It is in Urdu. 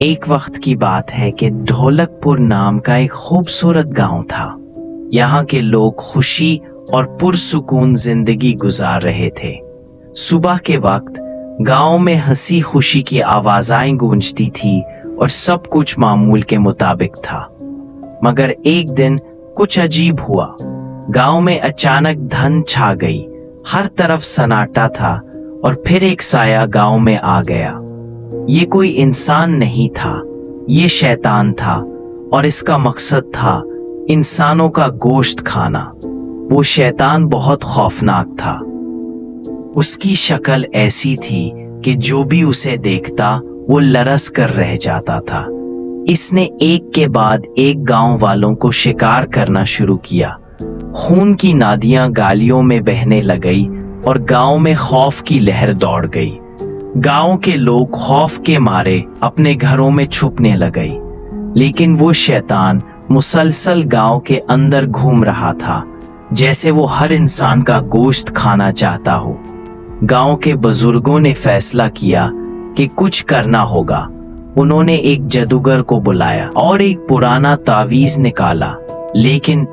ایک وقت کی بات ہے کہ ڈھولکپور نام کا ایک خوبصورت گاؤں تھا۔ یہاں کے لوگ خوشی اور پرسکون زندگی گزار رہے تھے۔ صبح کے وقت گاؤں میں ہنسی خوشی کی آوازیں گونجتی تھی اور سب کچھ معمول کے مطابق تھا۔ مگر ایک دن کچھ عجیب ہوا۔ گاؤں میں اچانک دھند چھا گئی، ہر طرف سناٹا تھا اور پھر ایک سایہ گاؤں میں آ گیا۔ یہ کوئی انسان نہیں تھا، یہ شیطان تھا، اور اس کا مقصد تھا انسانوں کا گوشت کھانا۔ وہ شیطان بہت خوفناک تھا۔ اس کی شکل ایسی تھی کہ جو بھی اسے دیکھتا وہ لرز کر رہ جاتا تھا۔ اس نے ایک کے بعد ایک گاؤں والوں کو شکار کرنا شروع کیا۔ خون کی نادیاں گالیوں میں بہنے لگئی اور گاؤں میں خوف کی لہر دوڑ گئی۔ گاؤں کے لوگ خوف کے مارے اپنے گھروں میں چھپنے لگے، لیکن وہ شیطان مسلسل گاؤں کے اندر گھوم رہا تھا، جیسے وہ ہر انسان کا گوشت کھانا چاہتا ہو۔ گاؤں کے بزرگوں نے فیصلہ کیا کہ کچھ کرنا ہوگا۔ انہوں نے ایک جادوگر کو بلایا اور ایک پرانا تعویذ نکالا، لیکن